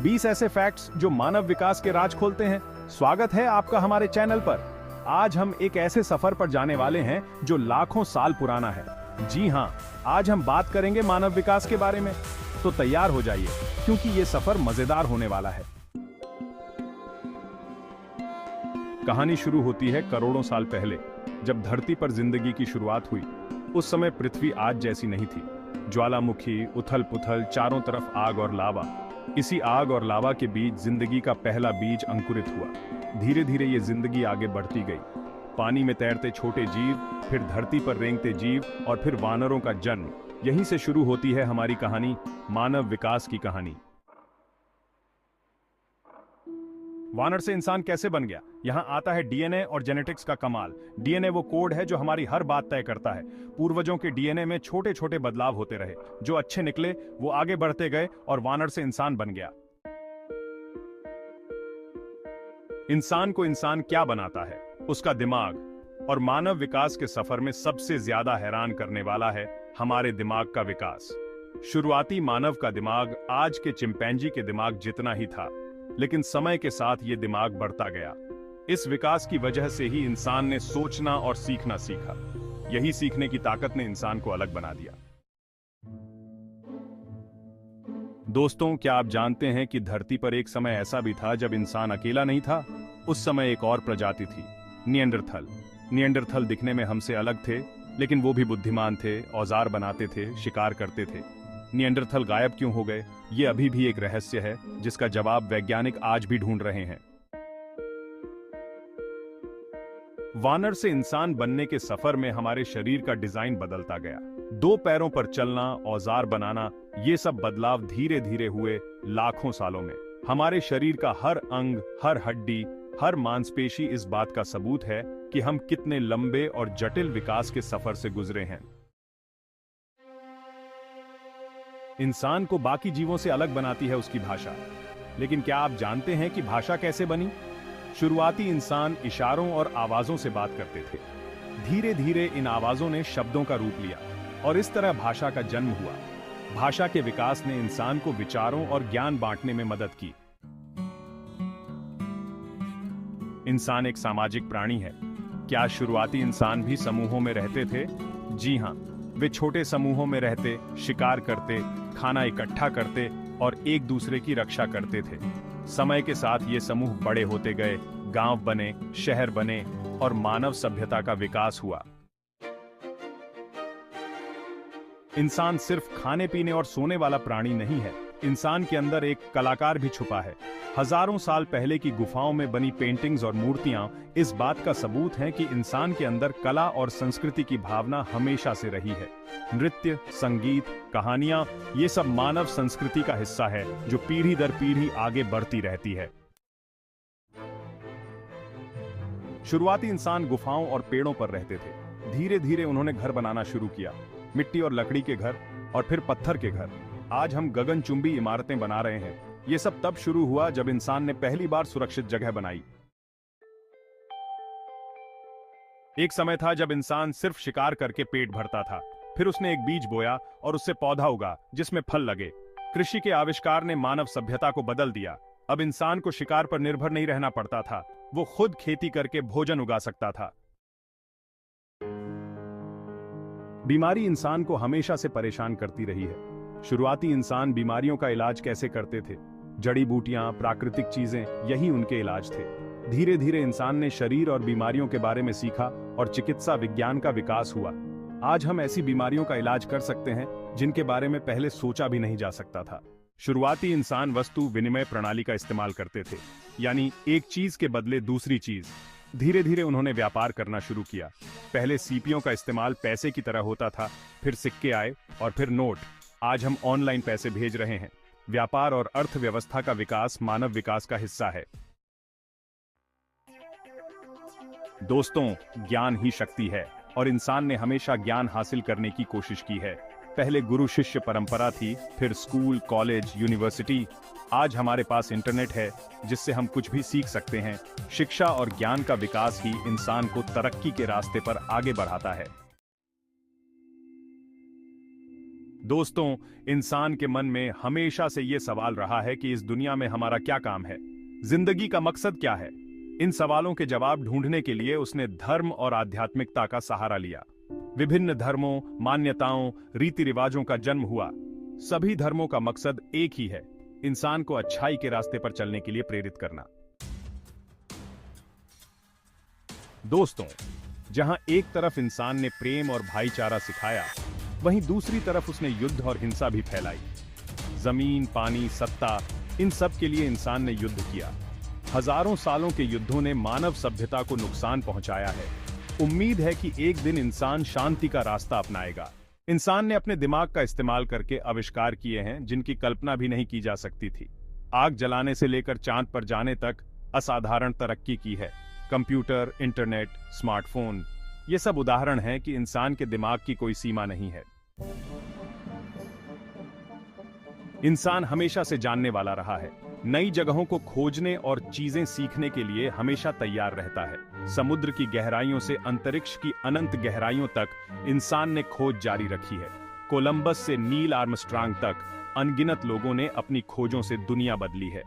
20 ऐसे फैक्ट्स जो मानव विकास के राज खोलते हैं। स्वागत है आपका हमारे चैनल पर। आज हम एक ऐसे सफर पर जाने वाले हैं जो लाखों साल पुराना है। जी हां, आज हम बात करेंगे मानव विकास के बारे में। तो तैयार हो जाइए, क्योंकि ये सफर मजेदार होने वाला है। कहानी शुरू होती है करोड़ों साल पहले, जब धरती पर जिंदगी की शुरुआत हुई। उस समय पृथ्वी आज जैसी नहीं थी। ज्वालामुखी, उथल पुथल, चारों तरफ आग और लावा। इसी आग और लावा के बीच जिंदगी का पहला बीज अंकुरित हुआ। धीरे धीरे ये जिंदगी आगे बढ़ती गई। पानी में तैरते छोटे जीव, फिर धरती पर रेंगते जीव और फिर वानरों का जन्म। यहीं से शुरू होती है हमारी कहानी, मानव विकास की कहानी। वानर से इंसान कैसे बन गया? यहां आता है डीएनए और जेनेटिक्स का कमाल। डीएनए वो कोड है जो हमारी हर बात तय करता है। पूर्वजों के डीएनए में छोटे छोटे बदलाव होते रहे, जो अच्छे निकले वो आगे बढ़ते गए और वानर से इंसान बन गया। इंसान को इंसान क्या बनाता है? उसका दिमाग। और मानव विकास के सफर में सबसे ज्यादा हैरान करने वाला है हमारे दिमाग का विकास। शुरुआती मानव का दिमाग आज के चिंपैंजी के दिमाग जितना ही था, लेकिन समय के साथ ये दिमाग बढ़ता गया। इस विकास की वजह से ही इंसान ने सोचना और सीखना सीखा। यही सीखने की ताकत ने इंसान को अलग बना दिया। दोस्तों, क्या आप जानते हैं कि धरती पर एक समय ऐसा भी था जब इंसान अकेला नहीं था? उस समय एक और प्रजाति थी, निएंडरथल। निएंडरथल दिखने में हमसे अलग थे, लेकिन वो भी बुद्धिमान थे, औजार बनाते थे, शिकार करते थे। निएंडरथल गायब क्यों हो गए? ये अभी भी एक रहस्य है, जिसका जवाब वैज्ञानिक आज भी ढूंढ रहे हैं। वानर से इंसान बनने के सफर में हमारे शरीर का डिजाइन बदलता गया। 2 पैरों पर चलना, औजार बनाना, ये सब बदलाव धीरे धीरे हुए लाखों सालों में। हमारे शरीर का हर अंग, हर हड्डी, हर मांसपेशी इस बात का सबूत है कि हम कितने लंबे और जटिल विकास के सफर से गुजरे हैं। इंसान को बाकी जीवों से अलग बनाती है उसकी भाषा। लेकिन क्या आप जानते हैं कि भाषा कैसे बनी? शुरुआती इंसान इशारों और आवाजों से बात करते थे। धीरे धीरे इन आवाजों ने शब्दों का रूप लिया और इस तरह भाषा का जन्म हुआ। भाषा के विकास ने इंसान को विचारों और ज्ञान बांटने में मदद की। इंसान एक सामाजिक प्राणी है। क्या शुरुआती इंसान भी समूहों में रहते थे? जी हां, वे छोटे समूहों में रहते, शिकार करते, खाना इकट्ठा करते और एक दूसरे की रक्षा करते थे। समय के साथ ये समूह बड़े होते गए, गांव बने, शहर बने और मानव सभ्यता का विकास हुआ। इंसान सिर्फ खाने पीने और सोने वाला प्राणी नहीं है। इंसान के अंदर एक कलाकार भी छुपा है। हजारों साल पहले की गुफाओं में बनी पेंटिंग्स और मूर्तियां इस बात का सबूत हैं कि इंसान के अंदर कला और संस्कृति की भावना हमेशा से रही है। नृत्य, संगीत, कहानियां, ये सब मानव संस्कृति का हिस्सा है जो पीढ़ी दर पीढ़ी आगे बढ़ती रहती है। शुरुआती इंसान गुफाओं और पेड़ों पर रहते थे। धीरे धीरे उन्होंने घर बनाना शुरू किया, मिट्टी और लकड़ी के घर और फिर पत्थर के घर। आज हम गगनचुंबी इमारतें बना रहे हैं। ये सब तब शुरू हुआ जब इंसान ने पहली बार सुरक्षित जगह बनाई। एक समय था जब इंसान सिर्फ शिकार करके पेट भरता था। फिर उसने एक बीज बोया और उससे पौधा उगा जिसमें फल लगे। कृषि के आविष्कार ने मानव सभ्यता को बदल दिया। अब इंसान को शिकार पर निर्भर नहीं रहना पड़ता था, वो खुद खेती करके भोजन उगा सकता था। बीमारी इंसान को हमेशा से परेशान करती रही है। शुरुआती इंसान बीमारियों का इलाज कैसे करते थे? जड़ी बूटियां, प्राकृतिक चीजें, यही उनके इलाज थे। धीरे धीरे इंसान ने शरीर और बीमारियों के बारे में सीखा और चिकित्सा विज्ञान का विकास हुआ। आज हम ऐसी बीमारियों का इलाज कर सकते हैं जिनके बारे में पहले सोचा भी नहीं जा सकता था। शुरुआती इंसान वस्तु विनिमय प्रणाली का इस्तेमाल करते थे, यानी एक चीज के बदले दूसरी चीज। धीरे धीरे उन्होंने व्यापार करना शुरू किया। पहले सीपियों का इस्तेमाल पैसे की तरह होता था, फिर सिक्के आए और फिर नोट। आज हम ऑनलाइन पैसे भेज रहे हैं। व्यापार और अर्थव्यवस्था का विकास मानव विकास का हिस्सा है। दोस्तों, ज्ञान ही शक्ति है और इंसान ने हमेशा ज्ञान हासिल करने की कोशिश की है। पहले गुरु शिष्य परंपरा थी, फिर स्कूल, कॉलेज, यूनिवर्सिटी। आज हमारे पास इंटरनेट है जिससे हम कुछ भी सीख सकते हैं। शिक्षा और ज्ञान का विकास ही इंसान को तरक्की के रास्ते पर आगे बढ़ाता है। दोस्तों, इंसान के मन में हमेशा से ये सवाल रहा है कि इस दुनिया में हमारा क्या काम है, जिंदगी का मकसद क्या है। इन सवालों के जवाब ढूंढने के लिए उसने धर्म और आध्यात्मिकता का सहारा लिया। विभिन्न धर्मों, मान्यताओं, रीति रिवाजों का जन्म हुआ। सभी धर्मों का मकसद एक ही है, इंसान को अच्छाई के रास्ते पर चलने के लिए प्रेरित करना। दोस्तों, जहां एक तरफ इंसान ने प्रेम और भाईचारा सिखाया, वहीं दूसरी तरफ उसने युद्ध और हिंसा भी फैलाई। जमीन, पानी, सत्ता, इन सब के लिए इंसान ने युद्ध किया। हजारों सालों के युद्धों ने मानव सभ्यता को नुकसान पहुंचाया है। उम्मीद है कि एक दिन इंसान शांति का रास्ता अपनाएगा। इंसान ने अपने दिमाग का इस्तेमाल करके आविष्कार किए हैं जिनकी कल्पना भी नहीं की जा सकती थी। आग जलाने से लेकर चांद पर जाने तक असाधारण तरक्की की है। कंप्यूटर, इंटरनेट, स्मार्टफोन, ये सब उदाहरण हैं कि इंसान के दिमाग की कोई सीमा नहीं है। इंसान हमेशा से जानने वाला रहा है। नई जगहों को खोजने और चीजें सीखने के लिए हमेशा तैयार रहता है। समुद्र की गहराइयों से अंतरिक्ष की अनंत गहराइयों तक इंसान ने खोज जारी रखी है। कोलंबस से नील आर्मस्ट्रांग तक अनगिनत लोगों ने अपनी खोजों से दुनिया बदली है।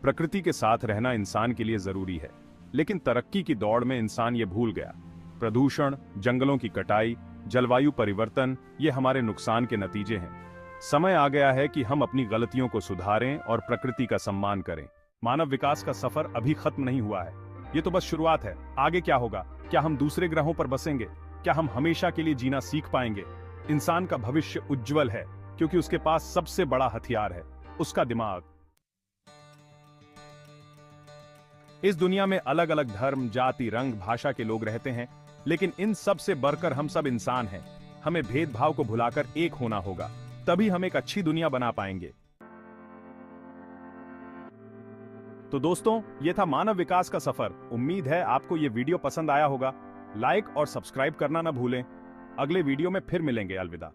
प्रकृति के साथ रहना इंसान के लिए जरूरी है, लेकिन तरक्की की दौड़ में इंसान ये भूल गया। प्रदूषण, जंगलों की कटाई, जलवायु परिवर्तन, ये हमारे नुकसान के नतीजे हैं। समय आ गया है कि हम अपनी गलतियों को सुधारें और प्रकृति का सम्मान करें। मानव विकास का सफर अभी खत्म नहीं हुआ है, ये तो बस शुरुआत है। आगे क्या होगा? क्या हम दूसरे ग्रहों पर बसेंगे? क्या हम हमेशा के लिए जीना सीख पाएंगे? इंसान का भविष्य उज्जवल है, क्योंकि उसके पास सबसे बड़ा हथियार है, उसका दिमाग। इस दुनिया में अलग अलग धर्म, जाति, रंग, भाषा के लोग रहते हैं, लेकिन इन सब से बढ़कर हम सब इंसान हैं। हमें भेदभाव को भुलाकर एक होना होगा, तभी हम एक अच्छी दुनिया बना पाएंगे। तो दोस्तों, ये था मानव विकास का सफर। उम्मीद है आपको ये वीडियो पसंद आया होगा। लाइक और सब्सक्राइब करना ना भूलें। अगले वीडियो में फिर मिलेंगे। अलविदा।